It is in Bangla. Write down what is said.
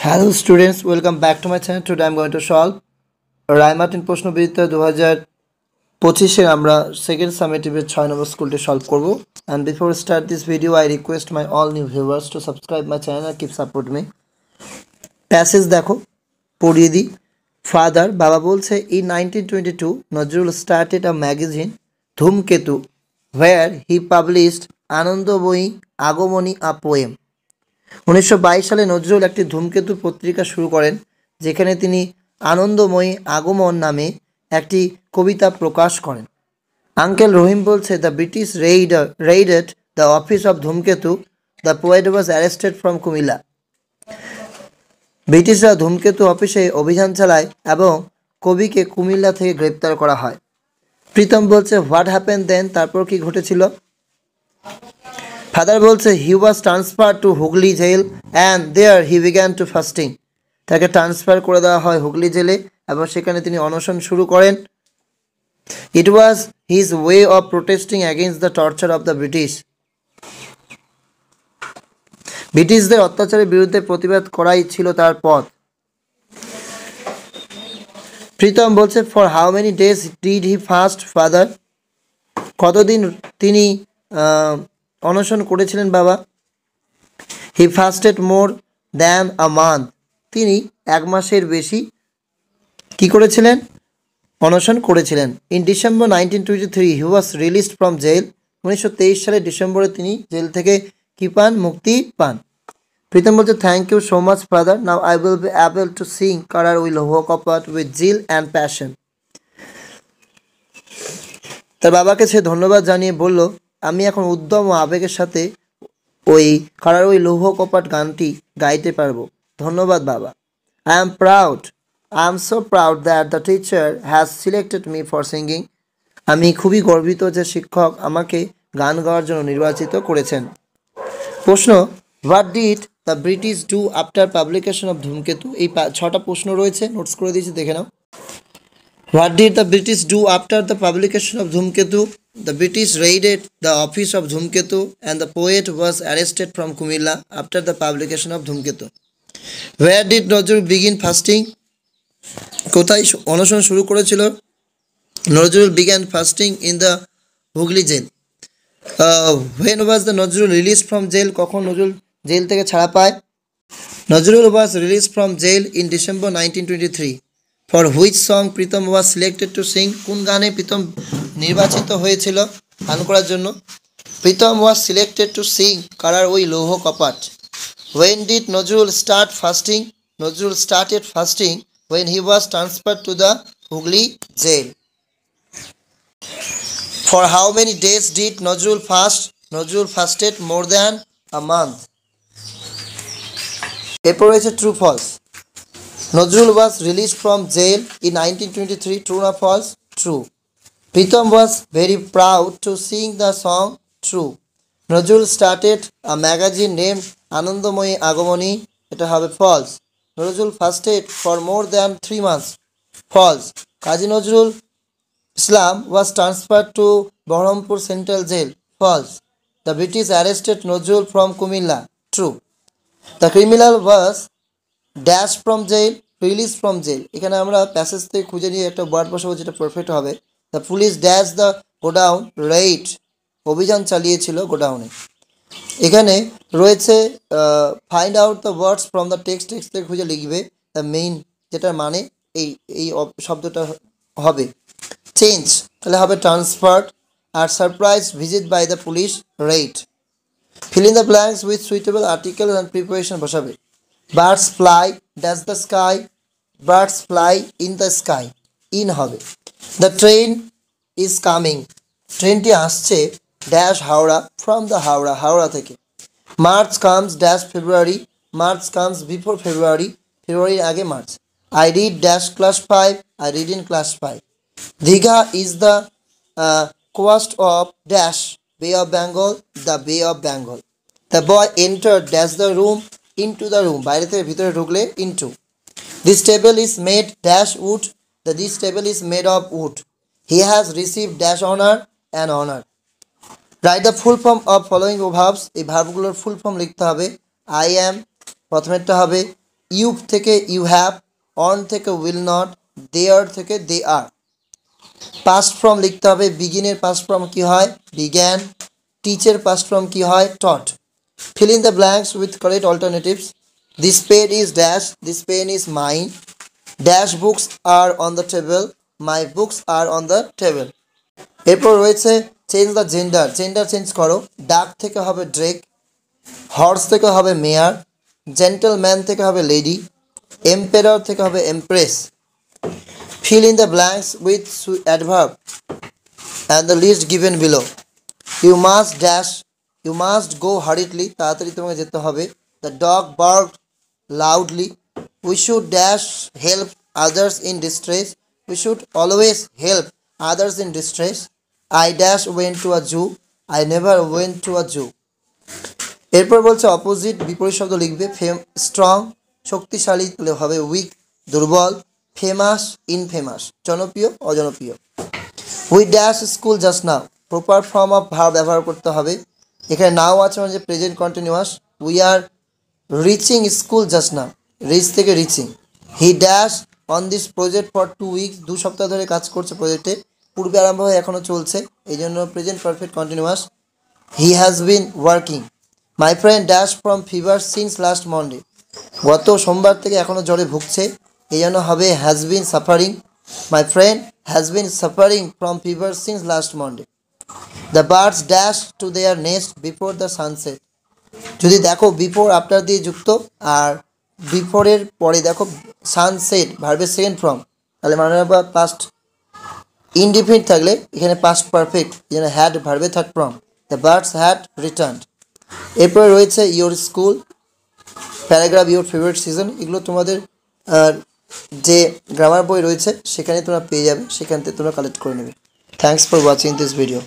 Hello students, welcome back to my channel. Today I'm going to solve Ray Martin প্রশ্নবিদ্যা 2025 আমরা সেকেন্ড সামেটিভের 6 নম্বর স্কুলটি সলভ করব। And before start this video, I request my all new viewers to subscribe my channel and keep support me. Passage দেখো, পড়িয়ে দিই। Father, বাবা বলছে, in 1922, Nazrul started a magazine, ধূমকেতু, where he published Anandamayi Agamani a poem. 1922 সালে নজরুল একটি ধূমকেতু পত্রিকা শুরু করেন, যেখানে তিনি আনন্দময়ী আগমন নামে একটি কবিতা প্রকাশ করেন। আঙ্কেল রহিম বলছে, the British raided the office of Dhumketu, the poet was arrested from Comilla. ব্রিটিশরা ধূমকেতু অফিসে অভিযান চালায় এবং কবিকে কুমিল্লা থেকে গ্রেপ্তার করা হয়। প্রীতম বলছে, হোয়াট হ্যাপেন দেন, তারপর কি ঘটেছিল? ফাদার বলছে, he was transfer to Hooghly jail and there he began to fasting. তাকে ট্রান্সফার করে দেওয়া হয় হুগলি জেলে এবং সেখানে তিনি অনশন শুরু করেন। It was his way of protesting against the torture of the British. ব্রিটিশদের অত্যাচারের বিরুদ্ধে প্রতিবাদ করাই ছিল তার পথ। প্রীতম বলছে, for how many days did he fast father, কতদিন তিনি অনশন করেছিলেন বাবা? হি ফাস্টেড মোর দ্যান আ মান্থ, তিনি 1 মাসের বেশি কি করেছিলেন? অনশন করেছিলেন। In December 1923 he was released from jail, 1923 সালের ডিসেম্বরে তিনি জেল থেকে কি পান? মুক্তি পান। প্রীতম বলছে, thank you so much father, now I will be able to sing কারার উইল হোক apart with zeal and passion. তার বাবাকে সে ধন্যবাদ জানিয়ে বলল, আমি এখন উদ্যম ও আবেগের সাথে ওই কারার ওই লৌহ কপাট গানটি গাইতে পারবো। ধন্যবাদ বাবা। I am so proud that the teacher has selected me for singing. আমি খুবই গর্বিত যে শিক্ষক আমাকে গান গাওয়ার জন্য নির্বাচিত করেছেন। প্রশ্ন, what did the British do after publication of ধূমকেতু? এই 6টা প্রশ্ন রয়েছে, নোটস করে দিয়েছি, দেখে নাও। What did the British do after the publication of Dhumketu? The British raided the office of Dhumketu and the poet was arrested from Kumilla after the publication of Dhumketu. Where did Nazrul begin fasting? কোথায় অনশন শুরু করেছিল? Nazrul began fasting in the Hooghly jail. When was the Nazrul released from jail? কখন নজরুল জেল থেকে ছাড়া পায়? Nazrul was released from jail in December 1923. For which song Pritam was selected to sing? কোন গানে প্রীতম নির্বাচিত হয়েছিল গান করার জন্য? Pritam was selected to sing কারার ওই লৌহ কপাট। When did Nazrul start fasting? Nazrul started fasting when he was transferred to the Hooghly jail. For how many days did Nazrul fast? Nazrul fasted more than a month. এরপর রয়েছে true false. Nazrul was released from jail in 1923. True or false? True. Pritam was very proud to sing the song. True. Nazrul started a magazine named Anandamoyi Agamoni. এটা হবে false. Nazrul fasted for more than 3 months. False. Kazi Nazrul Islam was transferred to Bahrampur Central Jail. False. The British arrested Nazrul from Kumilla. True. The criminal was dash from jail, release from jail. এখানে আমরা প্যাসেজ থেকে খুঁজে নিয়ে একটা ওয়ার্ড বসাবো যেটা পারফেক্ট হবে। The police dash the godown, Raid, অভিযান চালিয়েছিল গোডাউনে। এখানে রয়েছে find out the words from the text থেকে খুঁজে লিখবে দ্য মেইন, যেটার মানে এই শব্দটা হবে চেঞ্জ, তাহলে হবে ট্রান্সফার্ড। আর surprise visit by the police raid. Fill in the blanks with suitable article and preparation বসাবে। Birds fly dash the sky, birds fly in the sky, in হবে। The train is coming, ট্রেনটি আসছে dash Howrah, from the Howrah, Howrah থেকে। March comes dash February, March comes before February, ফেব্রুয়ারির আগে March. I read dash class 5, I read in class 5. Digha is the coast of dash Bay of Bengal, the Bay of Bengal. The boy entered dash the room, into the room, বাইরে থেকে ভিতরে ঢুকলে into. This table is made dash wood, this table is made of wood. He has received dash honor and honor. Write the full form of following verbs. এই ভার্বগুলোর ফুল ফর্ম লিখতে হবে। I am প্রথমেরটা হবে ইউ থেকে ইউ হ্যাভ, অন থেকে উইল নট, দেয়ার থেকে দে আর। পাস্ট ফর্ম লিখতে হবে। বিগিনের পাস্ট ফর্ম কি হয়? বিগ্যান। টিচের পাস্ট ফর্ম কি হয়? টট। Fill in the blanks with correct alternatives. This pen is dash, this pen is mine. Dash books are on the table, my books are on the table. এরপর রয়েছে change the gender, gender change করো। ডাক থেকে হবে ড্রেক, হর্স থেকে হবে মেয়ার, জেন্টলম্যান থেকে হবে লেডি, এম্পেরার থেকে হবে empress. Fill in the blanks with adverb and the list given below. You must dash, you must go hurriedly, তাড়াতাড়ি তোমাকে যেতে হবে। The dog barked loudly. We should dash help others in distress. We should always help others in distress. I dash went to a zoo. I never went to a zoo. এরপর বলছে অপোজিট, বিপরীত শব্দ লিখবে। স্ট্রং শক্তিশালী হবে উইক, দুর্বল। ফেমাস ইনফেমাস জনপ্রিয় অজনপ্রিয়। We dash school just now, proper form of verb ব্যবহার করতে হবে। এখানে নাও আছে মানে যে present continuous. We are reaching school just now, reach থেকে reaching. He dash on this project for 2 weeks, 2 সপ্তাহ ধরে কাজ করছে প্রজেক্টে, পূর্বে আরম্ভ হয়ে এখনও চলছে, এই জন্য present perfect continuous. He has been working. My friend dash from fever since last Monday, গত সোমবার থেকে এখনও জ্বরে ভুগছে, এই জন্য হবে has been suffering. My friend has been suffering from fever since last Monday. The birds dash to their nest before the sunset, যদি দেখো বিফোর আফটার দিয়ে যুক্ত আর বিফোরের পরে দেখো সানসেট ভার্বের সেকেন্ড ফর্ম, তাহলে মানে পাস্ট ইনডিফিনিট থাকলে এখানে পাস্ট পারফেক্ট, এই জন্য হ্যাড ভার্বের third form. The birds had returned. এরপরে রয়েছে your school, paragraph your favourite season, এগুলো তোমাদের যে গ্রামার বই রয়েছে সেখানে তোমরা পেয়ে যাবে, সেখান থেকে তোমরা কালেক্ট করে নেবে। Thanks for watching this video.